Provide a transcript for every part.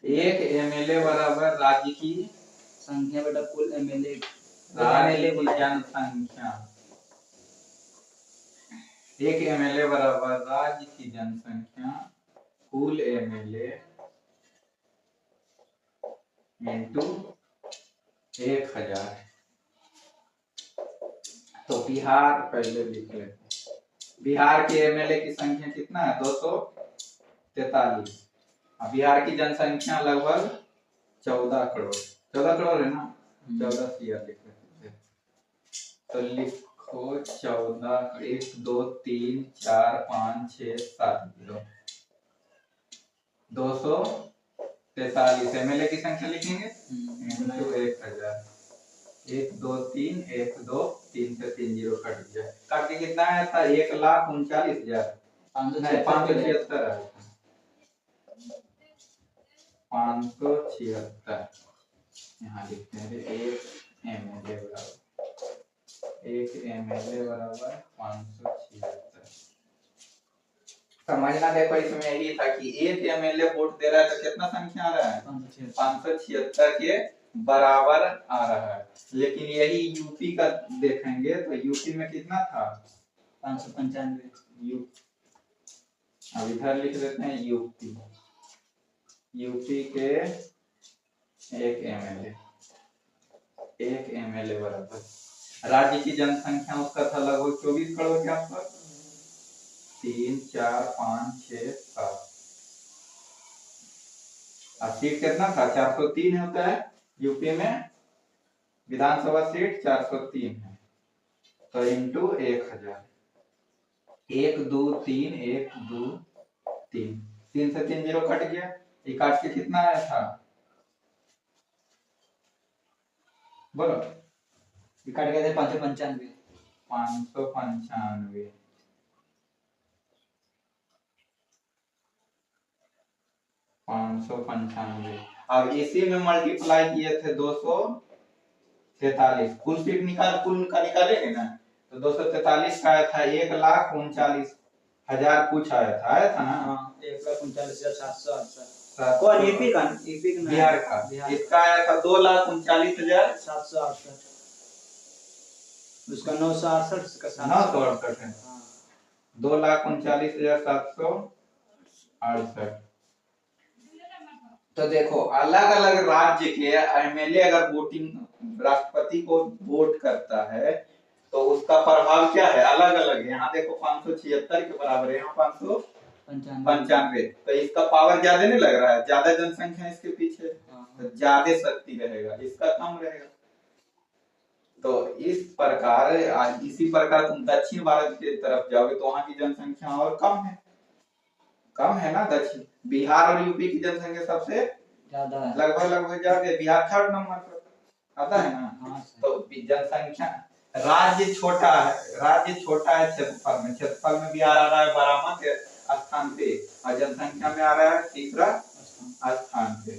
एक एमएलए बराबर राज्य की संख्या बेटा कुल एमएलए राज्य की जनसंख्या। एक एमएलए बराबर राज्य की जनसंख्या कुल एमएलए इंटू 1000। तो बिहार पहले लिख लेते हैं। बिहार के एमएलए की संख्या कितना है? 243। बिहार की जनसंख्या लगभग 14 करोड़। 14 करोड़ है ना? 14 सीआर लिख लेते हैं। तो लिखो 14, 1 2 3 4 5 6 7 0 243 एमएलए की संख्या लिखेंगे इंटू 1000। 1 2 3 1 2 3 से 3 जीरो कट गया। काट के कितना आया था? 1,39,000 576 आया था। 576 यहाँ लिखते हैं। एक एमएलए बराबर 576। समझना देखो इसमें यही था कि एक एमएलए वोट दे रहा है तो कितना संख्या आ रहा है? 576 के बराबर आ रहा है। लेकिन यही यूपी का देखेंगे तो यूपी में कितना था? 595। अब इधर लिख देते हैं यूपी के एक एमएलए बराबर राज्य की जनसंख्या उसका था लगभग 24 करोड़ के आसपास। 3 4 5 6 7 और सीट कितना था? 403 होता है यूपी में। विधानसभा सीट 403 है। तो इंटू 1000। 1 2 3 1 2 3 3 से 3 जीरो कट गया। ये काट के कितना आया था? बोलो। कट गए थे 595। 595। अब इसी में मल्टीप्लाई किए थे 243। कुल सीट कुल का निकालेंगे ना तो 243 का आया था 1,39,000 कुछ आया था ना? हाँ 1,39,768। कौन? यूपी का बिहार का। इसका आया था 2,39,768। उसका 968 का 968 है। 2,39,768। तो देखो अलग अलग राज्य के एमएलए अगर वोटिंग राष्ट्रपति को वोट करता है तो उसका प्रभाव क्या है? अलग अलग है। यहाँ देखो 576 के बराबर है, यहाँ 595। तो इसका पावर ज्यादा नहीं लग रहा है? ज्यादा जनसंख्या इसके पीछे तो ज्यादा शक्ति रहेगा, इसका कम रहेगा। तो इस प्रकार इसी प्रकार तुम दक्षिण भारत की तरफ जाओगे तो वहां की जनसंख्या और कम है ना? दक्षिण बिहार और यूपी की जनसंख्या सबसे ज्यादा है, लगभग ज्यादा। बिहार 3rd नंबर पर आता है ना? तो जनसंख्या राज्य छोटा है क्षेत्रफल में बिहार आ रहा है 12वें स्थान पे और जनसंख्या में आ रहा है 3रा स्थान पे।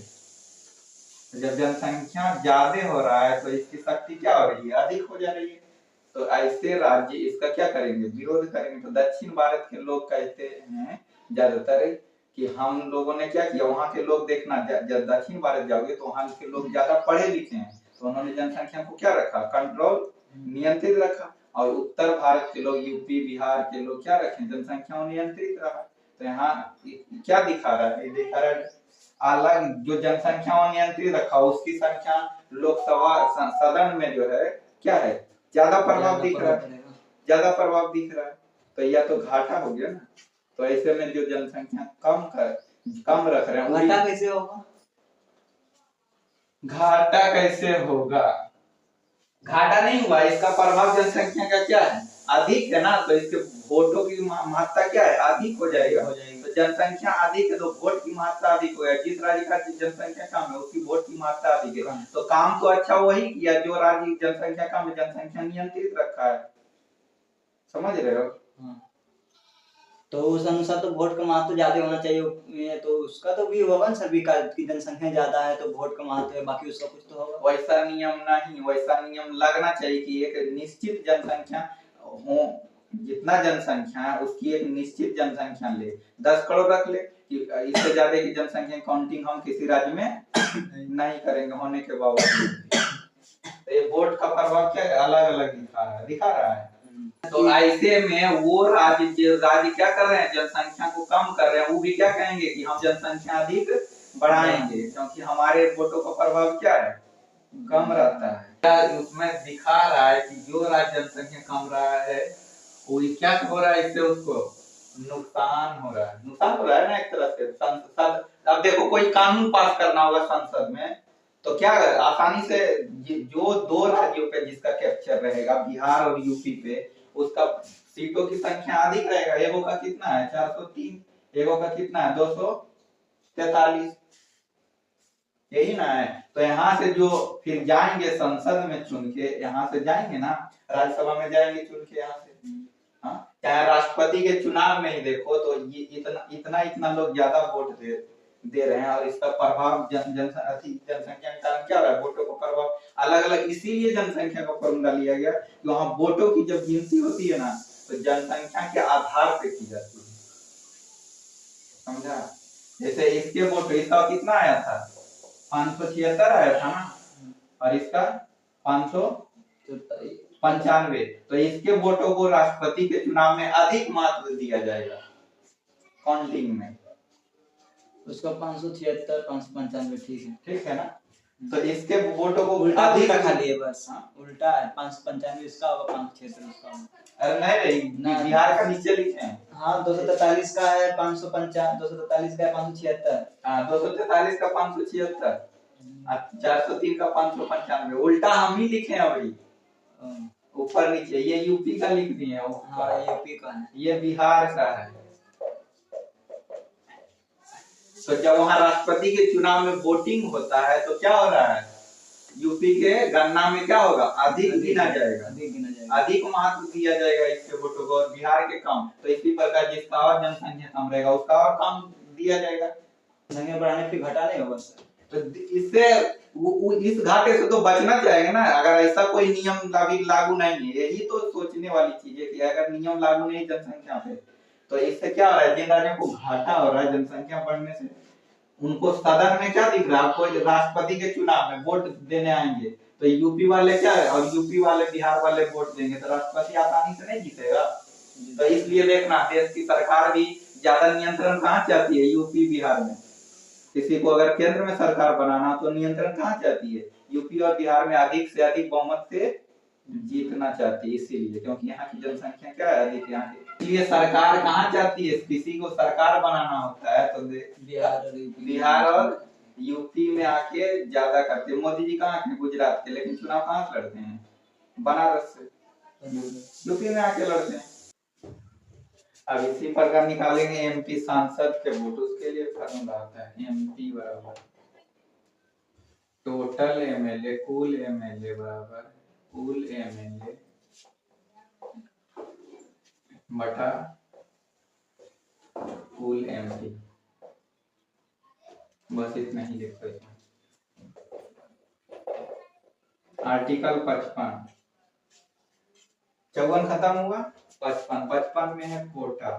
जब जनसंख्या ज्यादा हो रहा है तो इसकी शक्ति क्या हो रही है? अधिक हो जा रही है। तो ऐसे राज्य इसका क्या करेंगे? विरोध करेंगे। तो दक्षिण भारत के लोग कहते हैं ज्यादातर कि हम लोगों ने क्या किया, वहां के लोग देखना जब दक्षिण भारत जाओगे तो वहां के लोग ज्यादा पढ़े लिखे हैं तो उन्होंने जनसंख्या को क्या रखा? कंट्रोल, नियंत्रित रखा। और उत्तर भारत के लोग यूपी बिहार के लोग क्या रखे? जनसंख्या नियंत्रित रहा। तो यहाँ क्या दिखा रहा है? दिखा रहा है अलग जो जनसंख्या नियंत्रित रखा उसकी संख्या लोकसभा सदन में जो है क्या है? ज्यादा प्रभाव दिख रहा है। तो यह तो घाटा हो गया ना। तो ऐसे में जो जनसंख्या कम रख रहे हैं घाटा कैसे होगा? घाटा नहीं हुआ। इसका प्रभाव जनसंख्या का क्या है? अधिक है ना। तो इसके वोटों की महत्ता क्या है? अधिक हो जाएगा। तो जनसंख्या अधिक है तो वोट की महत्ता अधिक हो जाएगी। जिस राज्य का जनसंख्या कम है उसकी वोट की महत्ता अधिक है। तो काम तो अच्छा वही किया जो राज्य जनसंख्या कम है, जनसंख्या नियंत्रित रखा है। समझ रहे हो? तो उस अनुसार तो वोट का महत्व ज्यादा होना चाहिए। तो उसका तो भी होगा ना सभी का की जनसंख्या ज्यादा है तो वोट का महत्व है, बाकी उसका कुछ तो होगा। वैसा नियम नहीं, वैसा नियम लगना चाहिए कि एक निश्चित जनसंख्या हो। जितना जनसंख्या है उसकी एक निश्चित जनसंख्या ले। 10 करोड़ रख ले कि इससे ज्यादा की जनसंख्या काउंटिंग हम किसी राज्य में नहीं करेंगे होने के बावजूद। तो ये वोट का प्रभाव क्या है, अलग अलग दिखा रहा है। तो ऐसे में वो राज्य क्या कर रहे हैं, जनसंख्या को कम कर रहे हैं, वो भी क्या कहेंगे कि हम जनसंख्या अधिक बढ़ाएंगे, क्योंकि हमारे वोटों का प्रभाव क्या है, कम रहता है। उसमें दिखा रहा है कि जो राज्य जनसंख्या कम रहा है वो क्या हो रहा है, इससे उसको नुकसान हो रहा है ना एक तरह से। संसद, अब देखो कोई कानून पास करना होगा संसद में, तो क्या आसानी से जो दो राज्यों पे जिसका कैप्चर रहेगा, बिहार और यूपी पे, उसका सीटों की संख्या अधिक रहेगा। एगो का कितना है 403, एगो का कितना है 243, यही ना है। तो यहाँ से जो फिर जाएंगे संसद में चुन के, यहाँ से जाएंगे ना राज्यसभा में जाएंगे चुन के यहाँ से, हाँ चाहे राष्ट्रपति के चुनाव में ही देखो तो ये इतना लोग ज्यादा वोट दे रहे हैं, और इसका प्रभाव जनसंख्या के कारण क्या हो रहा है, वोटों का प्रभाव अलग अलग। इसीलिए जनसंख्या का फॉर्मूला लिया गया कि वहां वोटों की जब गिनती होती है ना तो जनसंख्या के आधार पे की जाती है, समझा। जैसे इसके वोट, इसका कितना आया था 576 आया था ना, और इसका 595, तो इसके वोटों को राष्ट्रपति के चुनाव में अधिक महत्व दिया जाएगा काउंटिंग में। उसका 576 595 ठीक है ना। तो इसके वोटों को उल्टा अधिक रखा लिए बस, उल्टा है 595 इसका होगा 576 उसका होगा। अरे नहीं, बिहार का नीचे लिखे हैं। हाँ 243 का है 555, 243 का है 576, हाँ 243 का 576, 403 का 595, उल्टा हम ही लिखे हैं अभी, ऊपर नीचे। ये यूपी का लिख दिए हैं। हाँ यूपी का है, ये बिहार का है। तो जब वहां राष्ट्रपति के चुनाव में वोटिंग होता है तो क्या हो रहा है, यूपी के गणना में क्या होगा, अधिक गिना जाएगा, अधिक महत्व दिया जाएगा इसके वोटों को, और बिहार के कम। तो इसी प्रकार जिसका और जनसंख्या कम रहेगा उसका और कम दिया जाएगा, संख्या बढ़ाने पे घटा नहीं होगा सर। तो इससे इस घाटे से तो बचना चाहिए ना, अगर ऐसा कोई नियम लागू नहीं है। यही तो सोचने वाली चीज है कि अगर नियम लागू नहीं जनसंख्या पे, तो इससे क्या हो रहा है, जिन राज्यों को घाटा हो रहा है जनसंख्या बढ़ने से, उनको सदन में क्या दिख रहा है, कोई राष्ट्रपति के चुनाव में वोट देने आएंगे तो यूपी वाले क्या है, और यूपी वाले बिहार वाले वोट देंगे तो राष्ट्रपति आसानी से नहीं जीतेगा। तो इसलिए देखना देश की सरकार भी ज्यादा नियंत्रण कहाँ चाहती है, यूपी बिहार में। किसी को अगर केंद्र में सरकार बनाना तो नियंत्रण कहाँ चाहती है, यूपी और बिहार में अधिक से अधिक बहुमत से जीतना चाहती है, इसीलिए क्योंकि यहाँ की जनसंख्या क्या है, अधिक यहाँ की। इसलिए सरकार कहाँ चाहती है, किसी को सरकार बनाना होता है तो बिहार और यूपी में आके ज्यादा करते हैं। मोदी जी कहाँ के, गुजरात के, लेकिन चुनाव कहाँ से लड़ते हैं, बनारस से, यूपी में आके लड़ते हैं। अब इसी प्रकार निकालेंगे एमपी सांसद के वोट, उसके लिए फॉर्मूला होता है एमपी बराबर टोटल एमएलए, कुल एमएलए बराबर कुल एमएलए बटा कुल एमपी। बस इतना ही लिखो इसमें। आर्टिकल 55, 54 खत्म हुआ, 55 में है कोटा।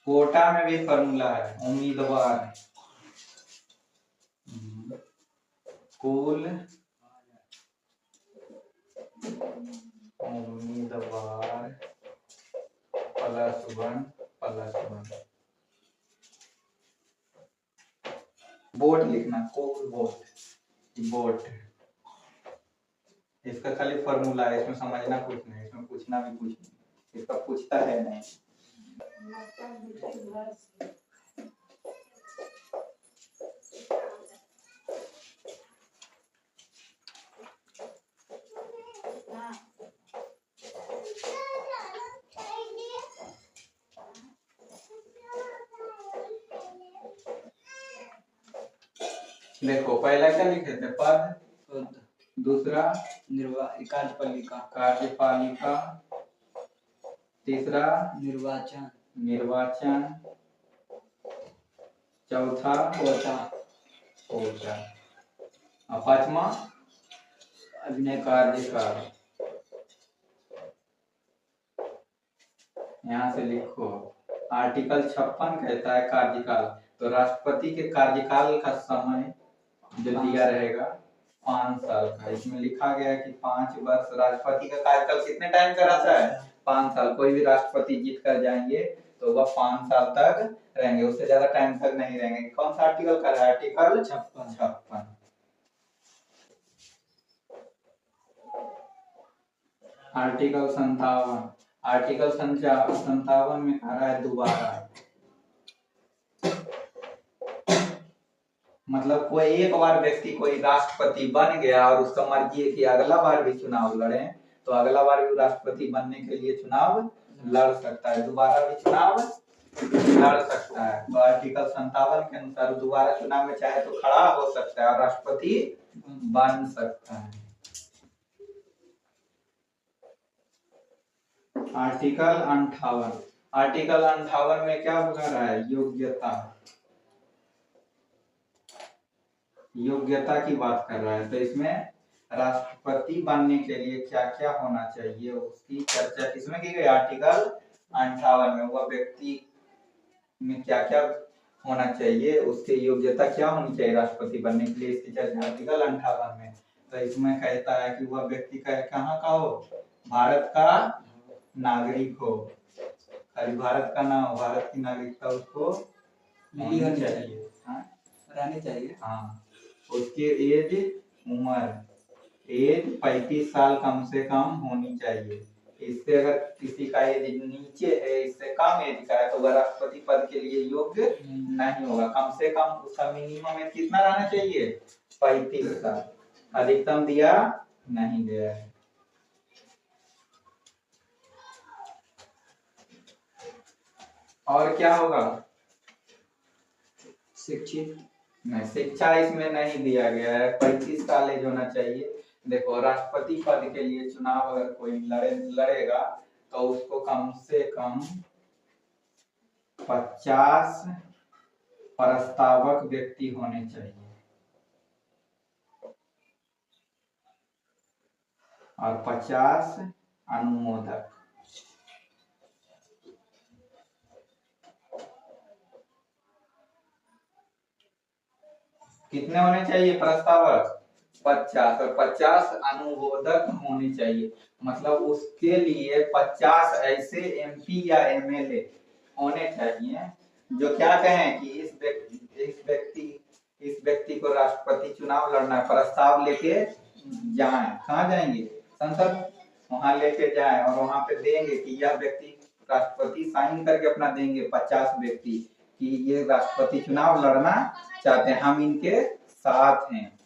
कोटा में भी फॉर्मूला है, उम्मीदवार कुल उम्मीदवार +1 वोट लिखना, कुल वोट। इसका खाली फॉर्मूला है, इसमें समझना कुछ नहीं, इसमें पूछना भी कुछ नहीं, इसका पूछता है नहीं। देखो पहला क्या लिखे थे, पद, दूसरा कार्यपालिका, तीसरा निर्वाचन, चौथा कोटा, और पांचवा अभिनय कार्यकाल। यहाँ से लिखो आर्टिकल 56 कहता है कार्यकाल, तो राष्ट्रपति के कार्यकाल का समय जो दिया रहेगा 5 साल का। इसमें लिखा गया है कि 5 वर्ष राष्ट्रपति का कार्यकाल कितने टाइम का रहता है? 5 साल। कोई भी राष्ट्रपति जीत कर जाएंगे तो वह 5 साल तक रहेंगे, उससे ज्यादा टाइम तक नहीं रहेंगे। कौन सा आर्टिकल का है? आर्टिकल 56। आर्टिकल 57, आर्टिकल 57 में कह रहा है दोबारा, मतलब कोई एक बार व्यक्ति कोई राष्ट्रपति बन गया और उसका मर्जी है कि अगला बार भी चुनाव लड़े, तो अगला बार भी राष्ट्रपति बनने के लिए चुनाव लड़ सकता है, दोबारा भी चुनाव लड़ सकता है। तो आर्टिकल 57 के अनुसार दोबारा चुनाव में चाहे तो खड़ा हो सकता है और राष्ट्रपति बन सकता है। आर्टिकल 58, आर्टिकल 58 में क्या बता रहा है? योग्यता, योग्यता की बात कर रहा है। तो इसमें राष्ट्रपति बनने के लिए क्या क्या होना चाहिए उसकी चर्चा किसमें की गई? आर्टिकल 58 में। वह व्यक्ति में क्या क्या होना चाहिए, उसकी योग्यता क्या होनी चाहिए राष्ट्रपति बनने के लिए, इसकी चर्चा आर्टिकल 58 में। तो इसमें कहता है कि वह व्यक्ति का कहाँ का हो? भारत का नागरिक हो, खाली भारत का ना हो, भारत की नागरिकता उसको मिली होनी चाहिए, रहनी चाहिए। हाँ, उसकी एज उम्र एज 35 साल कम से कम होनी चाहिए। इससे अगर किसी का एज नीचे है, इससे कम एज का है, तो वह राष्ट्रपति पद के लिए योग्य नहीं होगा। कम से कम उसका मिनिमम एज कितना रहना चाहिए? 35 साल, अधिकतम दिया नहीं गया है। और क्या होगा? शिक्षित नहीं, शिक्षा इसमें नहीं दिया गया है। 35 साल एज होना चाहिए। देखो, राष्ट्रपति पद के लिए चुनाव अगर कोई लड़ेगा तो उसको कम से कम 50 प्रस्तावक व्यक्ति होने चाहिए और 50 अनुमोदक। कितने होने चाहिए प्रस्तावक? 50 और 50 अनुमोदक होने चाहिए। मतलब उसके लिए 50 ऐसे एमपी या एमएलए होने चाहिए जो क्या कहें कि इस व्यक्ति को राष्ट्रपति चुनाव लड़ना है, प्रस्ताव लेके जाएं। कहाँ जाएंगे? संसद, वहां लेके जाएं और वहां पे देंगे कि यह व्यक्ति राष्ट्रपति साइन करके अपना देंगे 50 व्यक्ति कि ये राष्ट्रपति चुनाव लड़ना चाहते हैं, हम इनके साथ हैं।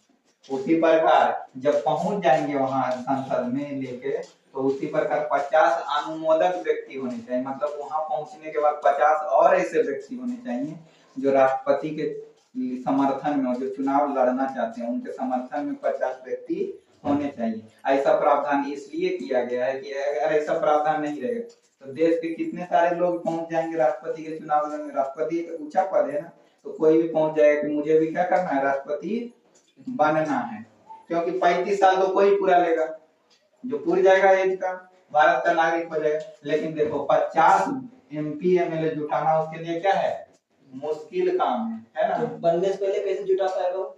उसी प्रकार जब पहुंच जाएंगे वहां संसद में लेके, तो उसी प्रकार 50 अनुमोदक व्यक्ति होने चाहिए। मतलब वहां पहुंचने के बाद 50 और ऐसे व्यक्ति होने चाहिए जो राष्ट्रपति के समर्थन में, जो चुनाव लड़ना चाहते हैं उनके समर्थन में 50 व्यक्ति होने चाहिए। ऐसा प्रावधान इसलिए किया गया है कि अगर ऐसा प्रावधान नहीं रहेगा तो देश के कितने सारे लोग पहुंच जाएंगे राष्ट्रपति के चुनाव लड़ने। राष्ट्रपति एक ऊंचा पद है ना, तो कोई भी पहुंच जाएगा कि मुझे भी क्या करना है, राष्ट्रपति बनना है। क्योंकि 35 साल तो कोई पूरा लेगा, जो पूरी जाएगा एज का भारत का नागरिक हो जाएगा। लेकिन देखो 50 एमपी एमएलए जुटाना उसके लिए क्या है? मुश्किल काम है ना। तो बनने से पहले कैसे जुटा पाएगा?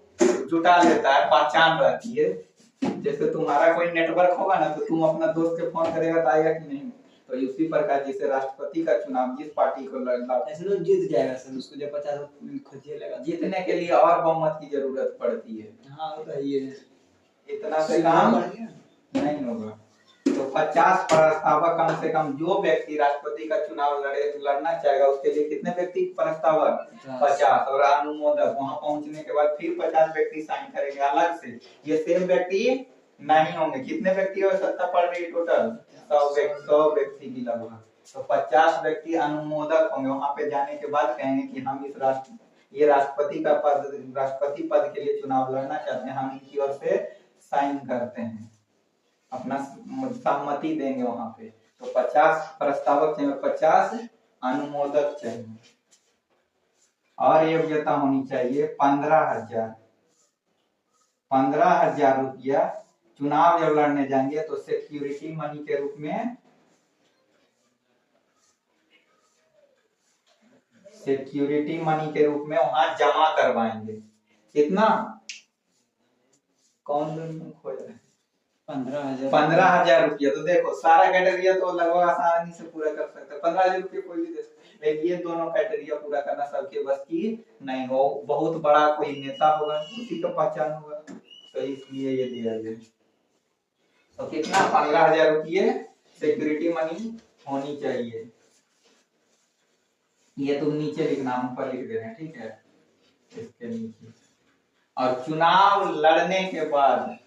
जुटा लेता है, पहचान रहती है। जैसे तुम्हारा कोई नेटवर्क होगा ना, तो तुम अपना दोस्त के फोन करेगा तो आएगा कि नहीं। तो इसी प्रकार जैसे राष्ट्रपति का चुनाव जिस पार्टी को लड़ना, ऐसे तो जीत जाएगा सर, उसको जब 50 खोजिए लगा। जीतने के लिए और बहुमत की जरूरत पड़ती है। हाँ, वो तो ये इतना से काम नहीं होगा। तो 50 प्रस्तावक कम से कम, जो व्यक्ति राष्ट्रपति का चुनाव लड़ना चाहेगा उसके लिए कितने व्यक्ति प्रस्तावक? 50 और अनुमोदक। वहां पहुंचने के बाद फिर 50 व्यक्ति साइन करेंगे अलग से। ये सेम व्यक्ति नहीं होंगे। कितने व्यक्ति हो? 70 पड़ रही टोटल 100 व्यक्ति की लगभग। तो 50 व्यक्ति अनुमोदक होंगे। वहां पे जाने के बाद कहेंगे कि हम ये राष्ट्रपति का पद, राष्ट्रपति पद के लिए चुनाव लड़ना चाहते हैं, हम इनकी ओर से साइन करते हैं, अपना सहमति देंगे वहां पे। तो 50 प्रस्तावक चाहिए, 50 अनुमोदक चाहिए और योग्यता होनी चाहिए 15,000 रुपया। चुनाव जब लड़ने जाएंगे तो सिक्योरिटी मनी के रूप में सिक्योरिटी मनी के रूप में वहां जमा करवाएंगे। कितना? कौन खोज रहे हैं? 15,000। 15,000 रुपया। तो देखो सारा क्राइटेरिया तो लगभग आसानी से पूरा कर सकते हैं। 15,000 रुपये कोई भी दे सकता है, लेकिन ये दोनों क्राइटेरिया पूरा करना सबके बस की नहीं हो। बहुत बड़ा कोई नेता होगा, उसी का पहचान होगा, तो इसलिए ये दिया गया। तो कितना? 15,000 रुपये सिक्योरिटी मनी होनी चाहिए। ये तुम नीचे लिखना, हम ऊपर लिख दे रहे हैं, ठीक है, इसके नीचे। और चुनाव लड़ने के बाद,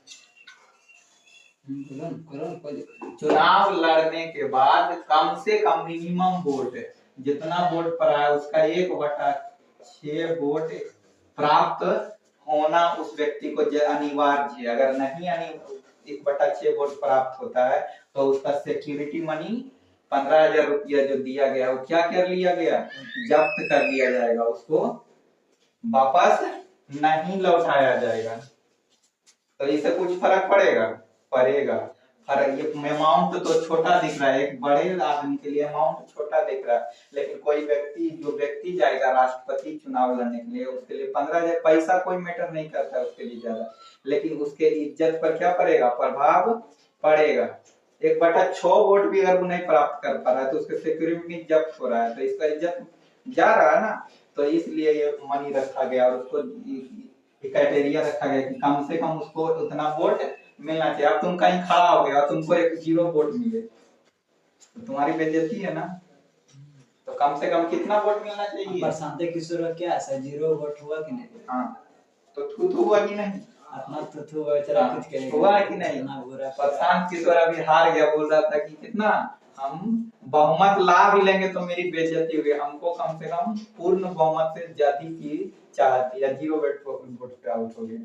चुनाव लड़ने के बाद कम से कम मिनिमम वोट, जितना वोट पड़ा है उसका 1/6 वोट प्राप्त होना उस व्यक्ति को अनिवार्य है। अगर नहीं 1/6 वोट प्राप्त होता है तो उसका सिक्योरिटी मनी 15,000 रुपया जो दिया गया वो क्या कर लिया गया? जब्त कर लिया जाएगा, उसको वापस नहीं लौटाया जाएगा। तो इससे कुछ फर्क पड़ेगा? पड़ेगा फर्क। ये अमाउंट तो छोटा दिख रहा है, एक बड़े आदमी के लिए अमाउंट छोटा दिख रहा है, लेकिन कोई व्यक्ति, जो व्यक्ति जाएगा राष्ट्रपति चुनाव लड़ने के लिए, उसके लिए 15,000 पैसा कोई मैटर नहीं करता है उसके लिए ज्यादा, लेकिन उसके इज्जत पर क्या पड़ेगा? प्रभाव पड़ेगा। 1/6 वोट भी अगर वो नहीं प्राप्त कर पा रहा है तो उसके सिक्योरिटी जब्त हो रहा है, तो इसका इज्जत जा रहा है ना। तो इसलिए ये मनी रखा गया और उसको क्राइटेरिया रखा गया कि कम से कम उसको उतना वोट मिलना चाहिए। अब तुम कहीं खड़ा हो गया और तुमको 0 वोट मिले तो तुम्हारी बेइज्जती है ना। तो कम से कम कितना वोट मिलना चाहिए? प्रशांत किशोर का क्या है, 0 वोट हुआ कि नहीं? हाँ, तो थू हुआ कि नहीं? अपना तो बेचारा कुछ करेगा, हुआ है कि नहीं? प्रशांत किशोर अभी हार गया, बोल रहा था कि कितना हम बहुमत ला भी लेंगे तो मेरी बेइज्जती होगी, हमको कम से कम पूर्ण बहुमत से ज्यादा की चाहती है। 0 वोट पे आउट हो गए,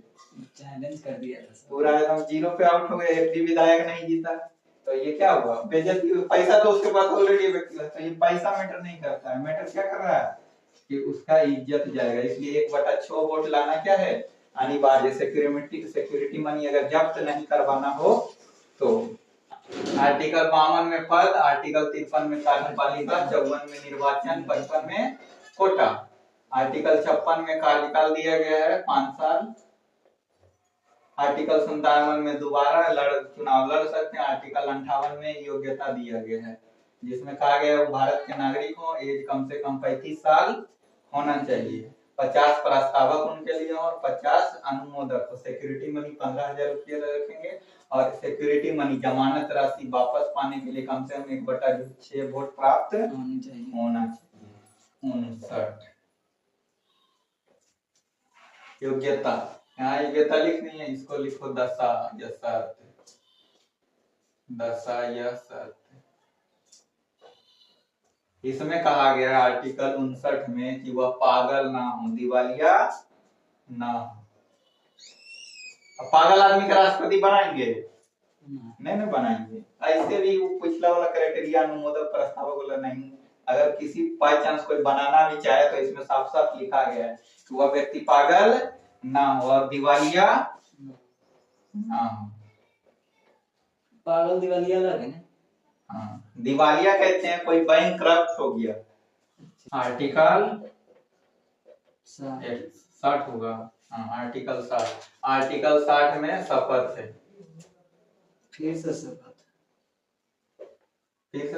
चैलेंज कर दिया था पूरा एकदम 0 पे आउट हो गए, एक भी विधायक नहीं जीता। तो ये क्या हुआ? बेइज्जती। पैसा तो उसके पास ऑलरेडी व्यक्ति है, तो ये पैसा मैटर नहीं करता है, मैटर क्या कर रहा है कि उसका इज्जत जाएगा। इसलिए 1/6 वोट लाना क्या है? अनिवार्य। सिक्योरिटी मनी अगर जब्त नहीं करवाना हो तो आर्टिकल 52 में पद, आर्टिकल 53 में कार्यपालिका, 54 में निर्वाचन, 55 में कोटा, आर्टिकल 56 में कार्यकाल दिया गया है 5 साल, आर्टिकल 57 में दोबारा चुनाव लड़ सकते हैं, आर्टिकल 58 में योग्यता दिया गया है जिसमें कहा गया है भारत के नागरिक हो, एज कम से कम 35 साल होना चाहिए, 50 प्रस्तावक उनके लिए और 50 अनुमोदक। तो सिक्योरिटी मनी 15,000 रुपये रखेंगे और सिक्योरिटी मनी जमानत राशि वापस पाने के लिए कम से कम 1/6 वोट प्राप्त होना चाहिए। 59 योग्यता, यहाँ योग्यता लिखनी है, इसको लिखो दशा या शर्त। इसमें कहा गया है आर्टिकल 59 में कि वह पागल ना हो, दिवालिया ना हो। अब पागल आदमी का राष्ट्रपति बनाएंगे? नहीं ना बनाएंगे। ऐसे भी वो पिछला वाला क्राइटेरिया अनुमोदक प्रस्तावक वाला नहीं। अगर किसी बाई चांस कोई बनाना भी चाहे तो इसमें साफ साफ लिखा गया है कि वह व्यक्ति पागल ना हो और दिवालिया ना हो। पागल दिवालिया अलग है ना? हाँ, दिवालिया कहते हैं कोई बैंकक्रप्ट हो गया। आर्टिकल 60 होगा। हाँ, आर्टिकल 60 में शपथ है। फिर से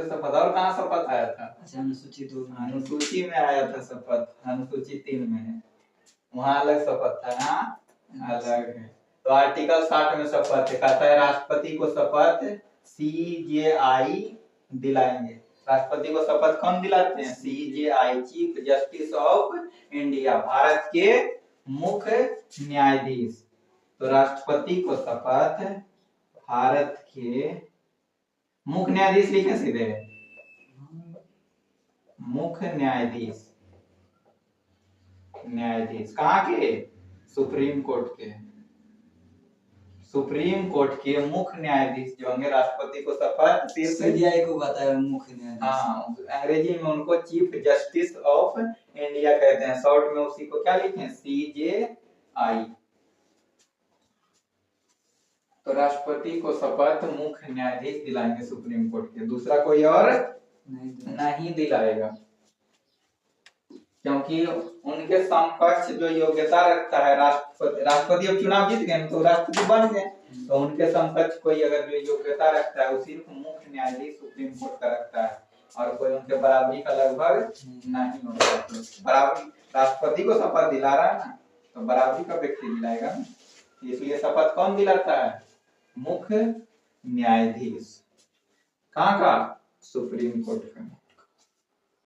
शपथ और कहाँ शपथ आया था? अच्छा, अनुसूची में आया था शपथ, अनुसूची 3 में है, वहाँ अलग शपथ था, यहाँ अलग है। तो आर्टिकल 60 में शपथ है, कहता है राष्ट्रपति को शपथ CJI दिलाएंगे। राष्ट्रपति को शपथ कौन दिलाते हैं? CJI, chief justice of India, Bharat के मुख्य न्यायाधीश। तो राष्ट्रपति को शपथ भारत के मुख्य न्यायाधीश लिखे सीधे, मुख्य न्यायाधीश कहाँ के? सुप्रीम कोर्ट के मुख्य न्यायाधीश जो होंगे, राष्ट्रपति को शपथ CJI को बताया मुख्य न्यायाधीश। हाँ, अंग्रेजी में उनको चीफ जस्टिस ऑफ इंडिया कहते हैं, शॉर्ट में उसी को क्या लिखें? CJI। तो राष्ट्रपति को शपथ मुख्य न्यायाधीश दिलाएंगे सुप्रीम कोर्ट के, दूसरा कोई और नहीं दिलाएगा। क्योंकि उनके समकक्ष जो योग्यता रखता है राष्ट्रपति अब चुनाव जीत गए तो राष्ट्रपति बन गए, तो उनके समकक्ष कोई अगर जो योग्यता रखता है वो सिर्फ मुख्य न्यायाधीश सुप्रीम कोर्ट का रखता है, और कोई उनके बराबरी का लगभग नहीं होता है। बराबरी राष्ट्रपति को शपथ दिला रहा है ना, तो बराबरी का व्यक्ति दिलाएगा ना, इसलिए शपथ कौन दिलाता है? मुख्य न्यायाधीश। कहाँ का? सुप्रीम कोर्ट का।